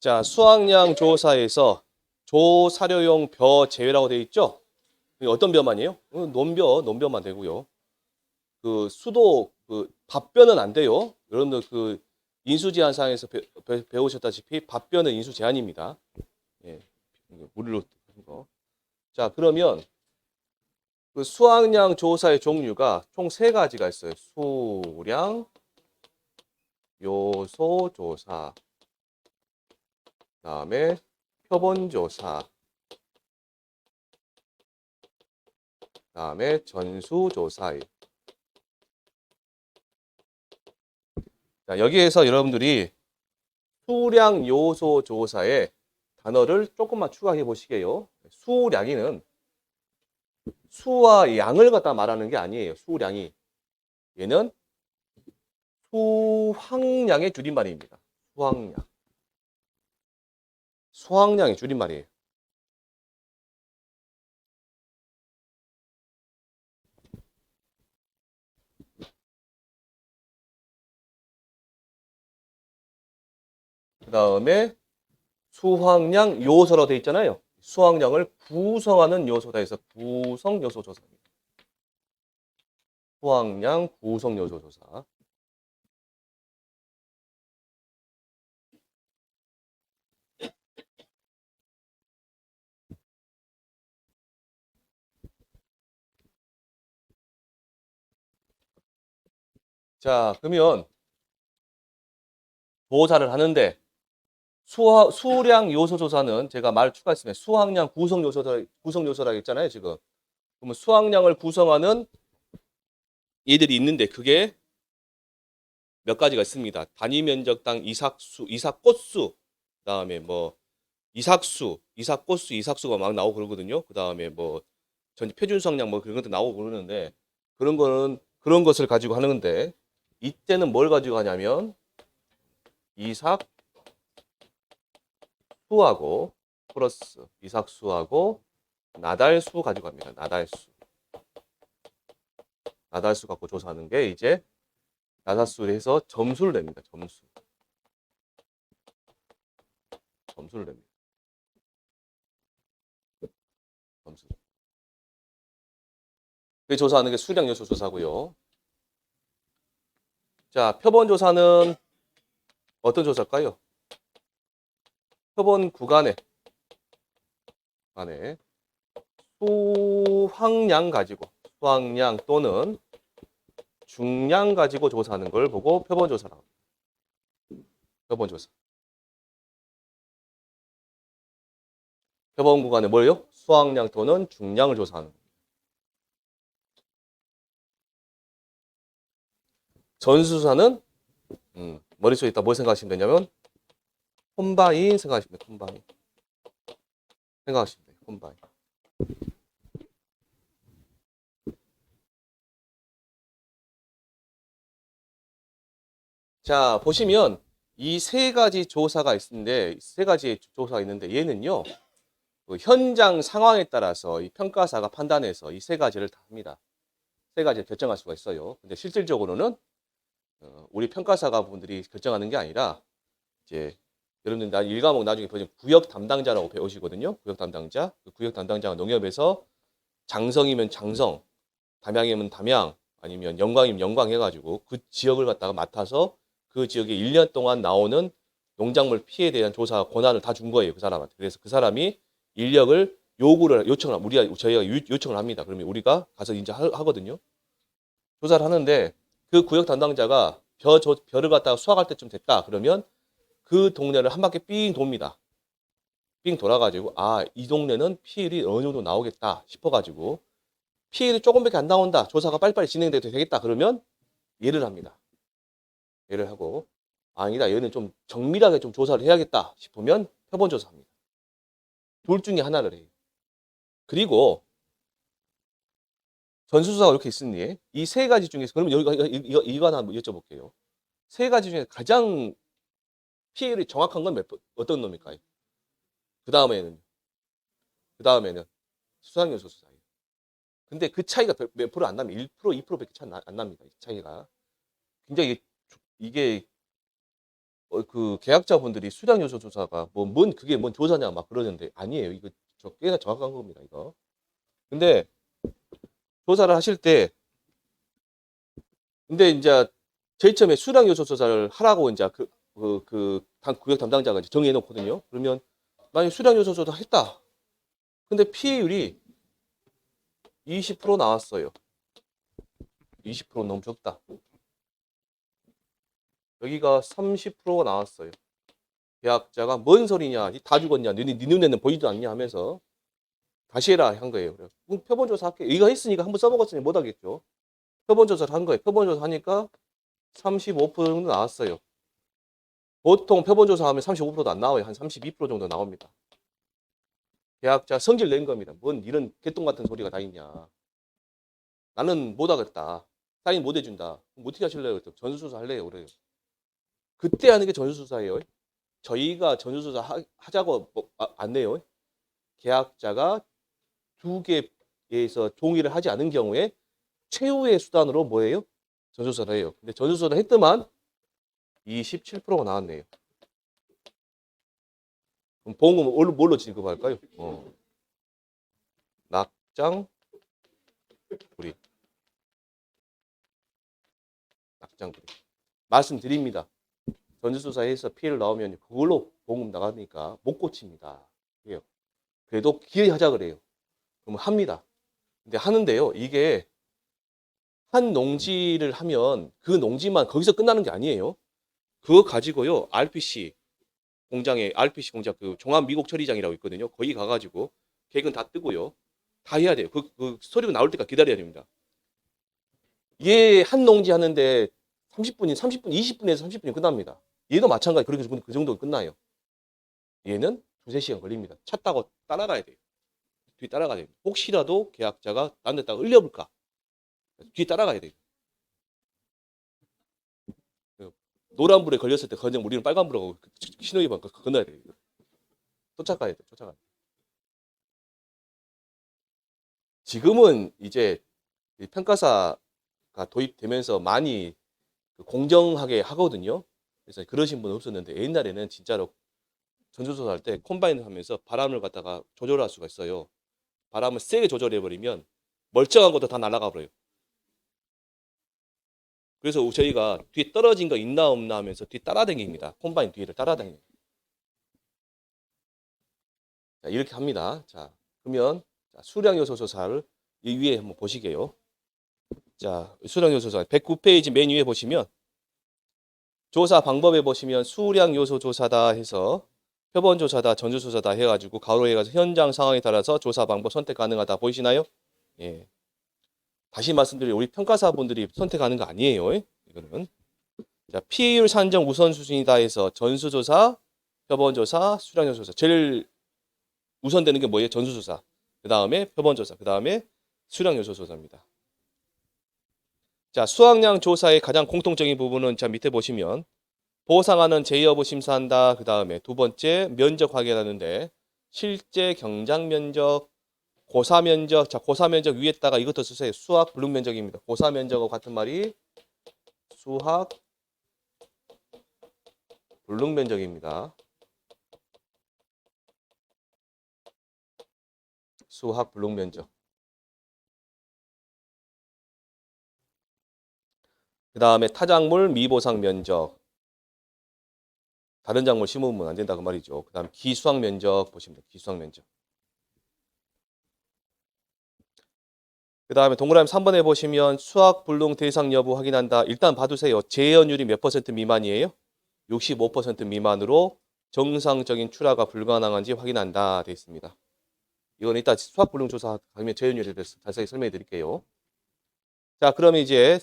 자, 수확량 조사에서 조사료용 벼 제외라고 되어 있죠? 이게 어떤 벼만이에요? 논벼만 되고요. 그 수도 그 밥벼는 안 돼요. 여러분들 그 인수 제한상에서 배우셨다시피 밥벼는 인수 제한입니다. 예, 무리로 하는 거. 자, 그러면 그 수확량 조사의 종류가 총 세 가지가 있어요. 수량, 요소 조사, 그다음에 표본 조사, 그다음에 전수 조사예요. 자, 여기에서 여러분들이 수량 요소 조사에 단어를 조금만 추가해 보시게요. 수량이는 수와 양을 갖다 말하는 게 아니에요. 수량이. 얘는 수확량의 줄임말입니다. 수확량. 수확량의 줄임말이에요. 그 다음에 수확량 요소로 되어 있잖아요. 수확량을 구성하는 요소다 해서 구성 요소 조사입니다. 수확량 구성 요소 조사. 자, 그러면 조사를 하는데 수량 요소 조사는 제가 말 추가했습니다. 수확량 구성 요소라 했잖아요, 지금. 그러면 수확량을 구성하는 얘들이 있는데 그게 몇 가지가 있습니다. 단위 면적당 이삭수, 이삭꽃수, 그다음에 뭐 이삭수, 이삭꽃수, 이삭수가 막 나오고 그러거든요. 그다음에 뭐 전 표준 성량 뭐 그런 것도 나오고 그러는데 그런 거는 그런 것을 가지고 하는데 이때는 뭘 가지고 하냐면 이삭수하고 플러스 이삭수하고 나달수 가지고 갑니다. 나달수 갖고 조사하는 게 이제 나달수를 해서 점수를 냅니다. 점수를 냅니다. 점수. 그 조사하는 게 수량 요소 조사고요. 자, 표본 조사는 어떤 조사일까요? 표본 안에 수확량 또는 중량 가지고 조사하는 걸 보고 표본 조사라고 합니다. 표본 조사. 표본 구간에 뭘요? 수확량 또는 중량을 조사하는 겁니다. 전수조사는 머릿속에 있다 뭘 생각하시면 되냐면 콤바인 생각하시면 돼요. 콤바인. 생각하시면 돼요. 콤바인. 자, 보시면 이 세 가지 조사가 있는데 세 가지 조사가 있는데 얘는요. 그 현장 상황에 따라서 이 평가사가 판단해서 이 세 가지를 다 합니다. 세 가지를 결정할 수가 있어요. 근데 실질적으로는 우리 평가사가 분들이 결정하는 게 아니라 이제 여러분들 1과목 나중에 보시면 구역 담당자라고 배우시거든요. 구역 담당자. 그 구역 담당자가 농협에서 장성이면 장성, 담양이면 담양, 아니면 영광이면 영광 해가지고 그 지역을 갖다가 맡아서 그 지역에 1년 동안 나오는 농작물 피해에 대한 조사 권한을 다 준 거예요. 그 사람한테. 그래서 그 사람이 인력을 저희가 요청을 합니다. 그러면 우리가 가서 이제 하거든요. 조사를 하는데 그 구역 담당자가 벼를 갖다가 수확할 때쯤 됐다. 그러면 그 동네를 한 바퀴 삥 돕니다. 삥 돌아가지고 이 동네는 피해율이 어느 정도 나오겠다 싶어가지고 피해율이 조금밖에 안 나온다. 조사가 빨리빨리 진행돼도 되겠다. 그러면 얘를 합니다. 얘를 하고 아니다. 얘는 좀 정밀하게 좀 조사를 해야겠다 싶으면 표본 조사합니다. 둘 중에 하나를 해요. 그리고 전수조사가 이렇게 있으니 이 세 가지 중에서 그러면 이거 하나 여쭤볼게요. 세 가지 중에 가장 피해율이 정확한 건 어떤 놈일까요? 그 다음에는 수상요소 수사예요. 근데 그 차이가 몇 프로 안 나면 1%, 2%밖에 안 납니다. 차이가. 굉장히 이게 그 계약자분들이 수량 요소 조사가 그게 뭔 조사냐 막 그러는데 아니에요. 이거 꽤나 정확한 겁니다. 이거. 근데 조사를 하실 때 근데 이제 제일 처음에 수량 요소 조사를 하라고 이제 구역 담당자가 이제 정해 놓거든요. 그러면 만약 수량 요소 조사 했다. 근데 피해율이 20% 나왔어요. 20% 너무 적다. 여기가 30%가 나왔어요. 계약자가 뭔 소리냐, 다 죽었냐, 네 눈에는 보이지도 않냐 하면서 다시 해라 한 거예요. 그럼 표본조사 할게. 이거 했으니까 한번 써먹었으니 못 하겠죠. 표본조사를 한 거예요. 표본조사 하니까 35% 정도 나왔어요. 보통 표본조사 하면 35%도 안 나와요. 한 32% 정도 나옵니다. 계약자 성질 낸 겁니다. 뭔 이런 개똥 같은 소리가 다 있냐. 나는 못 하겠다. 사인 못 해준다. 그럼 어떻게 하실래요? 전수조사 할래요? 그래요. 그때 하는 게 전수조사예요. 저희가 전수조사 하자고 안 내요. 계약자가 두 개에서 동의를 하지 않은 경우에 최후의 수단으로 뭐예요? 전수조사를 해요. 근데 전수조사를 했더만 27%가 나왔네요. 그럼 보험금은 뭘로 지급할까요? 낙장 불이익. 낙장 불이익. 말씀드립니다. 전수조사해서 피해를 나오면 그걸로 보험금 나가니까 못 고칩니다. 그래도 기회하자 그래요. 그러면 합니다. 근데 하는데요. 이게 한 농지를 하면 그 농지만 거기서 끝나는 게 아니에요. 그거 가지고요. RPC 공장 그 종합 미국 처리장이라고 있거든요. 거기 가가지고 계획은 다 뜨고요. 다 해야 돼요. 그 서류가 나올 때까지 기다려야 됩니다. 얘 한 농지 하는데 30분, 20분에서 30분이 끝납니다. 얘도 마찬가지. 그렇게 그 정도 끝나요. 얘는 2~3시간 걸립니다. 차 타고 따라가야 돼요. 뒤에 따라가야 돼요. 혹시라도 계약자가 딴 데다가 흘려볼까? 뒤에 따라가야 돼요. 노란불에 걸렸을 때 그냥 우리는 빨간불하고 신호위반 건너야 돼요. 쫓아가야 돼. 쫓아가야 돼. 지금은 이제 평가사가 도입되면서 많이 공정하게 하거든요. 그래서 그러신 분은 없었는데 옛날에는 진짜로 전수조사 할 때 콤바인을 하면서 바람을 갖다가 조절할 수가 있어요. 바람을 세게 조절해버리면 멀쩡한 것도 다 날아가 버려요. 그래서 저희가 뒤에 떨어진 거 있나 없나 하면서 뒤 따라다닙니다. 콤바인 뒤를 따라다니는. 자, 이렇게 합니다. 자, 그러면 수량 요소 조사를 이 위에 한번 보시게요. 자, 수량 요소 조사 109페이지 맨 위에 보시면 조사 방법에 보시면 수량 요소 조사다 해서 표본 조사다, 전수 조사다 해가지고 가로 해가지고 현장 상황에 따라서 조사 방법 선택 가능하다 보이시나요? 예. 다시 말씀드리면 우리 평가사분들이 선택하는 거 아니에요. 이거는. 자, 피해율 산정 우선순위다 해서 전수조사, 표본조사, 수량조사. 제일 우선되는 게 뭐예요? 전수조사. 그 다음에 표본조사. 그 다음에 수량요소조사입니다. 자, 수확량 조사의 가장 공통적인 부분은 자 밑에 보시면 보상하는 제여부 심사한다. 그 다음에 두 번째 면적 확인하는데 실제 경작 면적, 고사 면적. 자, 고사 면적 위에다가 이것도 쓰세요. 수확 불능 면적입니다. 고사 면적하고 같은 말이 수확 불능 면적입니다. 수확 불능 면적. 그 다음에 타작물 미보상 면적. 다른 작물 심으면 안 된다 그 말이죠. 그 다음 기수확 면적 보시면 돼요. 기수확 면적. 그 다음에 동그라미 3번에 보시면 수확 불능 대상 여부 확인한다. 일단 봐두세요. 재현율이 몇 % 미만이에요? 65% 미만으로 정상적인 출하가 불가능한지 확인한다 되어 있습니다. 이건 이따 수확 불능 조사 가면 재현율에 대해서 자세히 설명해 드릴게요. 자, 그러면 이제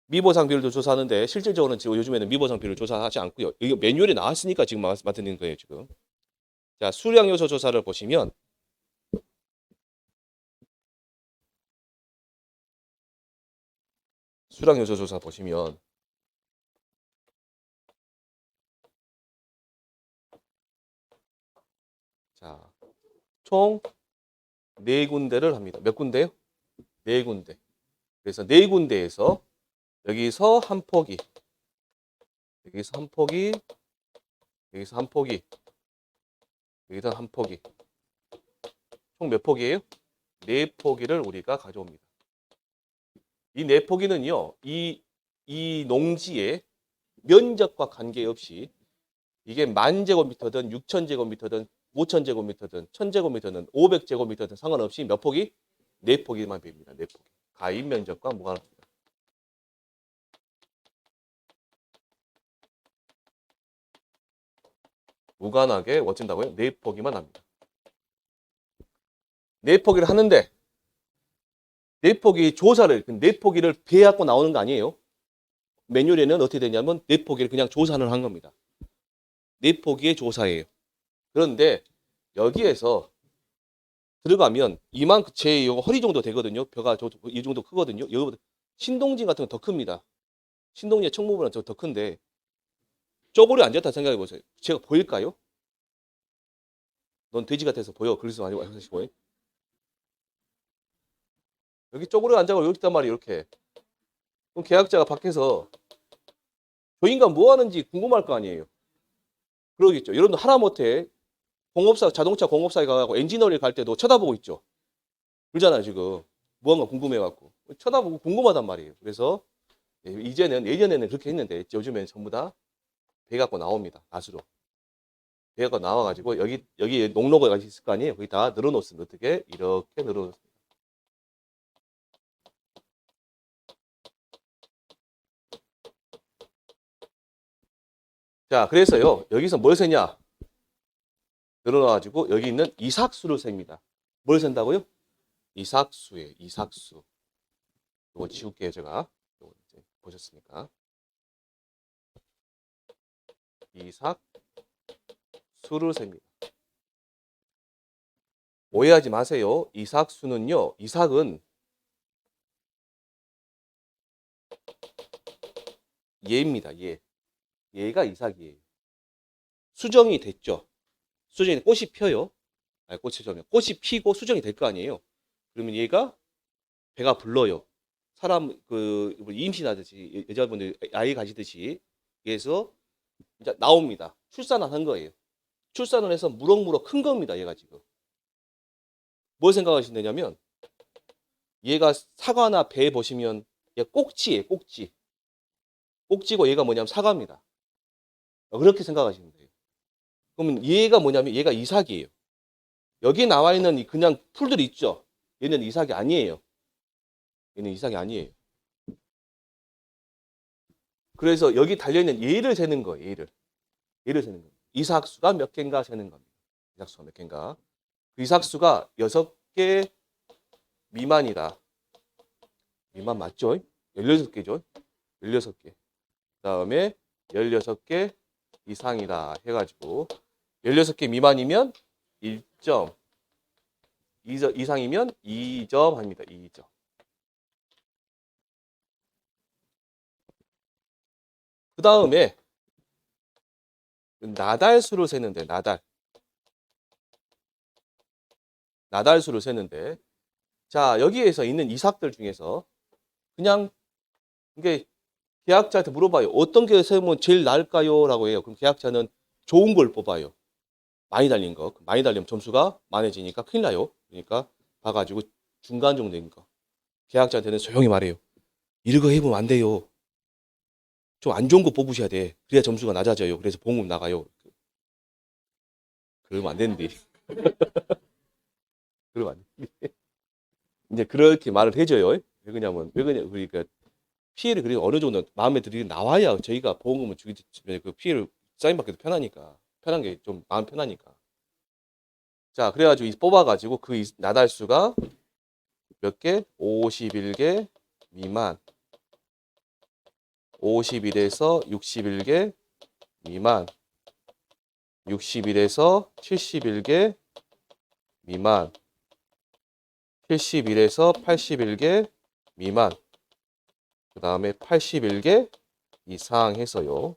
미보상 비율도 조사하는데 실질적으로는 지금 요즘에는 미보상 비율을 조사하지 않고요. 이거 매뉴얼에 나왔으니까 지금 맡는 거예요, 지금. 자, 수량 요소 조사를 보시면 수량 요소 조사 보시면 자, 총 4군데를 합니다. 몇 군데요? 4군데. 그래서 4군데에서 여기서 한 포기 여기서 한 포기, 여기서 한 포기, 여기서 한 포기. 총 몇 포기예요? 네 포기를 우리가 가져옵니다. 이 네 포기는요, 이 농지의 면적과 관계없이 이게 10,000제곱미터든 6,000제곱미터든 5,000제곱미터든 1,000제곱미터든 500제곱미터든 상관없이 몇 포기? 네 포기만 봅니다. 네 포기. 가입 면적과 무관합니다. 무관하게 어쩐다고요? 네 포기만 합니다. 네 포기를 하는데 네 포기 조사를 네 포기를 배갖고 나오는 거 아니에요? 매뉴얼에는 어떻게 되냐면 네 포기를 그냥 조사를 한 겁니다. 네 포기의 조사예요. 그런데 여기에서 들어가면 이만큼 제 허리 정도 되거든요. 벼가 이 정도 크거든요. 여기보다 신동진 같은 건 더 큽니다. 신동진의 청무보다 더 큰데 쪼그려 앉았다 생각해 보세요. 제가 보일까요? 넌 돼지 같아서 보여. 그래서 많이 하시고 여기 쪼그려 앉아고 여기 있단 말이에요. 이렇게. 그럼 계약자가 밖에서 저 인간 뭐 하는지 궁금할 거 아니에요. 그러겠죠. 여러분들 하다못해 공업사 자동차 공업사에 가고 엔지니어링 갈 때도 쳐다보고 있죠. 그러잖아요 지금. 무언가 궁금해갖고 쳐다보고 궁금하단 말이에요. 그래서 이제는 예전에는 그렇게 했는데 요즘엔 전부 다 배 갖고 나옵니다. 낫으로. 배 갖고 나와가지고 여기 농로가 있을 거 아니에요. 거기 다 늘어놓습니다. 어떻게? 이렇게 늘어놓습니다. 자, 그래서요. 여기서 뭘 세냐? 늘어나가지고 여기 있는 이삭수를 셉니다. 뭘 센다고요? 이삭수예요. 이삭수. 이거 지울게요. 제가. 이거 이제 보셨으니까. 이삭수를 셉니다. 오해하지 마세요. 이삭수는요. 이삭은 얘입니다. 얘. 얘가 이삭이에요. 수정이 됐죠. 수정이 꽃이 펴요. 아니, 꽃이 피고 수정이 될 거 아니에요. 그러면 얘가 배가 불러요. 사람 임신하듯이 여자분들 아이 가지듯이 그래서 이제 나옵니다. 출산을 한 거예요. 출산을 해서 무럭무럭 큰 겁니다. 얘가 지금. 뭘 생각하시느냐면 얘가 사과나 배 보시면 얘 꼭지예요. 꼭지. 꼭지고 얘가 뭐냐면 사과입니다. 그렇게 생각하시면 돼요. 그러면 얘가 뭐냐면 얘가 이삭이에요. 여기 나와 있는 그냥 풀들이 있죠. 얘는 이삭이 아니에요. 얘는 이삭이 아니에요. 그래서 여기 달려있는 얘를 세는 거예요. 얘를 세는 거예요. 이삭수가 몇 개인가 세는 겁니다. 이삭수가 몇 개인가. 그 이삭수가 6개 미만이다. 미만 맞죠? 16개죠. 16개. 그 다음에 16개 이상이다 해가지고 16개 미만이면 1점, 2점 이상이면 2점 합니다. 2점. 그 다음에 나달수를 세는데 나달수를 세는데 자 여기에서 있는 이삭들 중에서 그냥 이게 계약자한테 물어봐요. 어떤 게 세면 제일 나을까요? 라고 해요. 그럼 계약자는 좋은 걸 뽑아요. 많이 달린 거. 많이 달리면 점수가 많아지니까 큰일 나요. 그러니까 봐가지고 중간 정도 된 거. 계약자한테는 조용히 말해요. 이거 해보면 안 돼요. 좀 안 좋은 거 뽑으셔야 돼. 그래야 점수가 낮아져요. 그래서 보험금 나가요. 그러면 안 되는데. 그러면 안 돼. 이제 그렇게 말을 해줘요. 왜 그러냐면, 그러니까 피해를 그리고 어느 정도 마음에 들이 나와야 저희가 보험금을 주기 그 피해를 사인받기도 편하니까. 편한 게 좀 마음 편하니까. 자, 그래가지고 뽑아가지고 그 나달수가 몇 개? 51개 미만. 51에서 61개 미만. 61에서 71개 미만. 71에서 81개 미만. 그 다음에 81개 이상 해서요.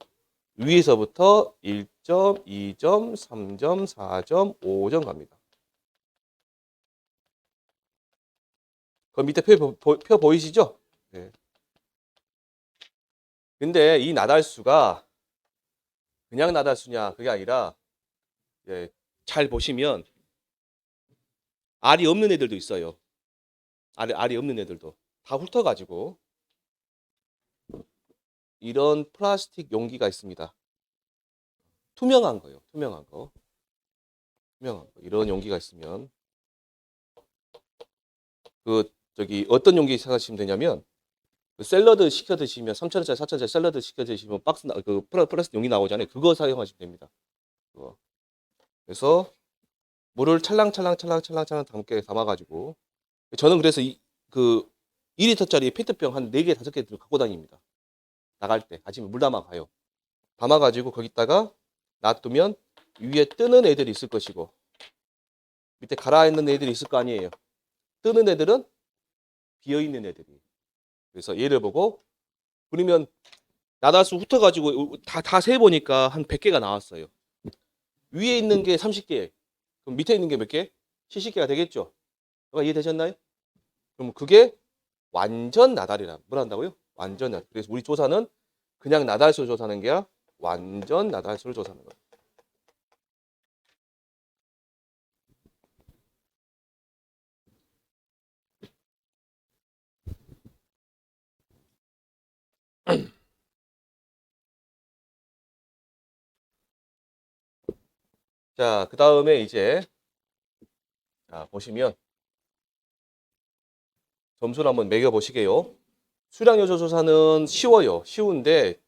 위에서부터 1점, 2점, 3점, 4점, 5점 갑니다. 그 밑에 표 보이시죠? 네. 근데 이 나달수가 그냥 나달수냐 그게 아니라 예, 잘 보시면 알이 없는 애들도 있어요. 알이 없는 애들도 다 훑어가지고 이런 플라스틱 용기가 있습니다. 투명한 거예요. 투명한 거. 투명한 거. 이런 용기가 있으면 그 저기 어떤 용기 생각하시면 되냐면 그 샐러드 시켜 드시면 3,000원짜리 4,000원짜리 샐러드 시켜 드시면 박스 그 플라스틱 용기 나오잖아요. 그거 사용하시면 됩니다. 그거. 그래서 물을 찰랑찰랑 담아가지고 저는 그래서 그 2리터짜리 페트병 한 4개, 5개 갖고 다닙니다. 나갈 때 아침에 물 담아 가요. 담아가지고 거기다가 놔두면 위에 뜨는 애들이 있을 것이고 밑에 가라앉는 애들이 있을 거 아니에요. 뜨는 애들은 비어있는 애들이. 그래서 얘를 보고 그러면 나달수 훑어가지고 다 세보니까 한 100개가 나왔어요. 위에 있는 게 30개, 그럼 밑에 있는 게 몇 개? 70개가 되겠죠? 이해되셨나요? 그럼 그게 완전 나달이라 뭐라 한다고요? 완전 나달. 그래서 우리 조사는 그냥 나달수를 조사하는 게 아니라 완전 나달수를 조사하는 거예요. 자, 그 다음에 이제 자, 보시면 점수를 한번 매겨 보시게요. 수량 요소 조사는 쉬워요. 쉬운데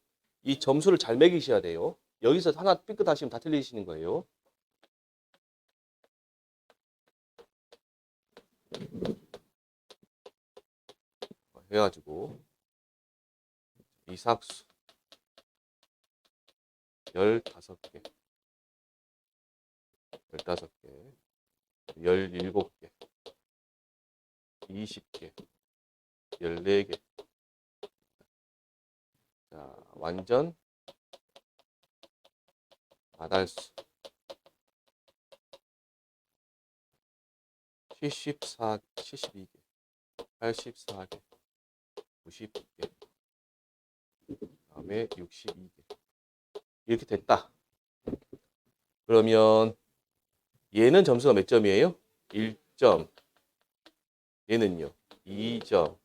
이 점수를 잘 매기셔야 돼요. 여기서 하나 삐끗하시면 다 틀리시는 거예요. 해가지고 이삭수 15개, 15개, 17개, 20개, 14개. 자, 완전 나달수 72개, 84개, 90개, 그다음에 62개. 이렇게 됐다. 그러면 얘는 점수가 몇 점이에요? 1점. 얘는요? 2점.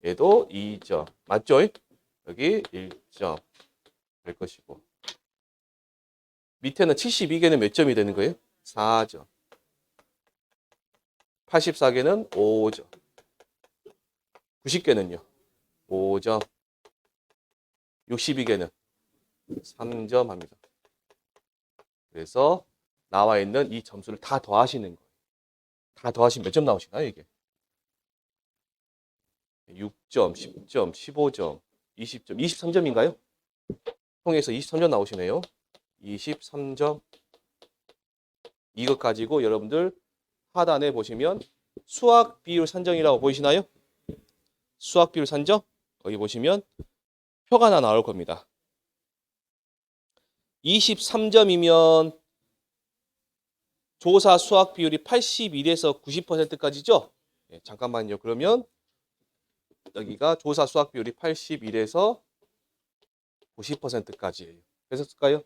얘도 2점. 맞죠? 여기 1점 될 것이고. 밑에는 72개는 몇 점이 되는 거예요? 4점. 84개는 5점. 90개는요? 5점. 62개는 3점 합니다. 그래서 나와 있는 이 점수를 다 더하시는 거예요. 다 더하시면 몇 점 나오시나요, 이게? 6점, 10점, 15점, 20점, 23점인가요? 통해서 23점 나오시네요. 23점. 이것 가지고 여러분들 하단에 보시면 수학 비율 산정이라고 보이시나요? 수학 비율 산정? 거기 보시면 표가 하나 나올 겁니다. 23점이면 조사 수학 비율이 81에서 90%까지죠? 네, 잠깐만요. 그러면 여기가 조사 수학 비율이 81에서 90%까지예요. 됐을까요?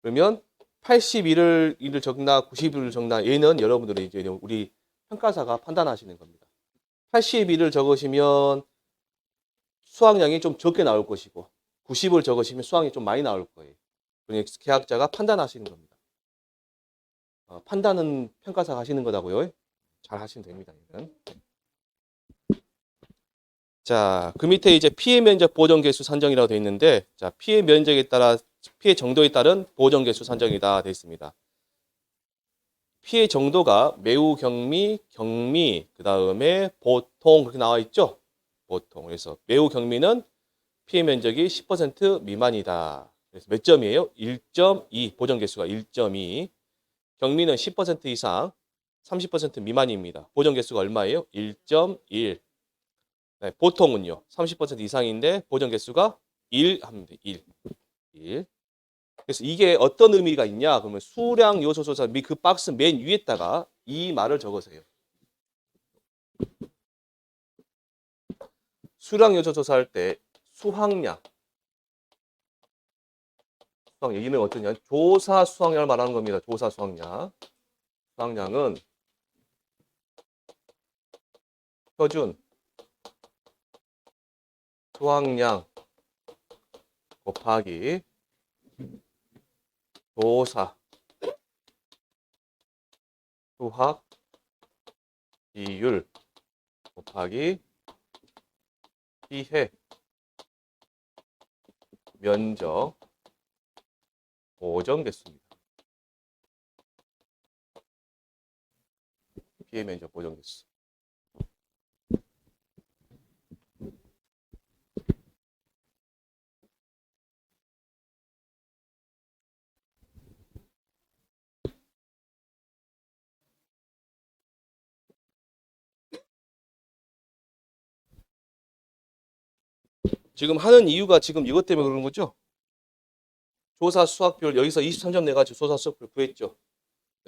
그러면 81을 적나 90을 적나 얘는 여러분들이 이제 우리 평가사가 판단하시는 겁니다. 81을 적으시면 수학량이 좀 적게 나올 것이고 90을 적으시면 수학이 좀 많이 나올 거예요. 그러니까 계약자가 판단하시는 겁니다. 판단은 평가사가 하시는 거다고요. 잘 하시면 됩니다. 이건. 자, 그 밑에 이제 피해 면적 보정 개수 산정이라고 되어 있는데, 자, 피해 면적에 따라 피해 정도에 따른 보정 개수 산정이다 되어 있습니다. 피해 정도가 매우 경미, 경미, 그 다음에 보통 그렇게 나와 있죠. 보통. 그래서 매우 경미는 피해 면적이 10% 미만이다. 그래서 몇 점이에요? 1.2. 보정 개수가 1.2. 경미는 10% 이상, 30% 미만입니다. 보정 개수가 얼마예요? 1.1. 네, 보통은요. 30% 이상인데 보정 개수가 1 하면 돼. 1. 1. 그래서 이게 어떤 의미가 있냐? 그러면 수량 요소 조사 그 박스 맨 위에다가 이 말을 적으세요. 수량 요소 조사할 때 수확량 수학량. 이는 어떠냐? 조사 수학량을 말하는 겁니다. 조사 수학량. 수학량은 표준 수학량 곱하기 조사 수학 비율 곱하기 피해 면적 보정 개수입니다. 피해 면적 보정 개수. 지금 하는 이유가 지금 이것 때문에 그러는 거죠? 조사 수학별 여기서 23점 내가지고 조사 수학별 구했죠.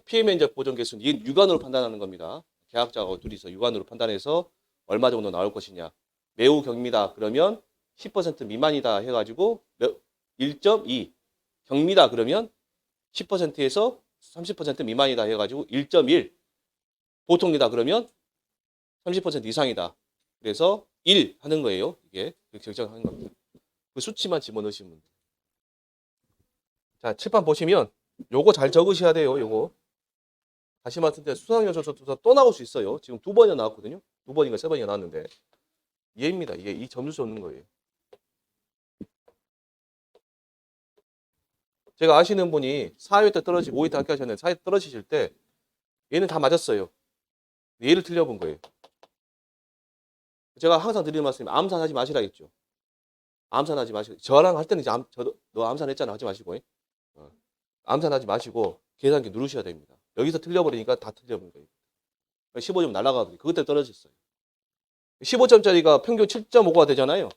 피해 면적 보정 개수는 이게 육안으로 판단하는 겁니다. 계약자하고 둘이서 육안으로 판단해서 얼마 정도 나올 것이냐. 매우 경미다 그러면 10% 미만이다 해가지고 1.2. 경미다 그러면 10%에서 30% 미만이다 해가지고 1.1. 보통이다 그러면 30% 이상이다. 그래서 1 하는 거예요. 이게 결정하는 겁니다. 그 수치만 집어넣으시면 돼요. 자, 칠판 보시면 요거 잘 적으셔야 돼요. 요거. 다시 말씀드려 수학여행 조사 또 나올 수 있어요. 지금 2번이나 나왔거든요. 2번인가 3번이나 나왔는데 얘입니다. 이게 이 점수 얻는 거예요. 제가 아시는 분이 4회 때 떨어지고 5회 때 합격하셨는데 4회 때 떨어지실 때 얘는 다 맞았어요. 얘를 틀려본 거예요. 제가 항상 드리는 말씀이 암산하지 마시라 했죠. 암산하지 마시고 저랑 할 때는 이제 너 암산했잖아 하지 마시고 암산하지 마시고 계산기 누르셔야 됩니다. 여기서 틀려버리니까 다 틀려버린 거예요. 15점 날아가거든요. 그것 때문에 떨어졌어요. 15점짜리가 평균 7.5가 되잖아요.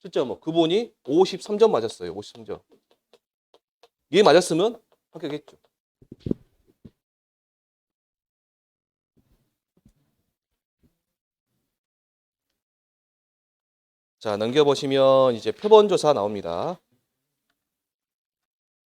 7.5. 그분이 53점 맞았어요. 53점. 얘 맞았으면 합격했죠. 자, 넘겨보시면 이제 표본조사 나옵니다.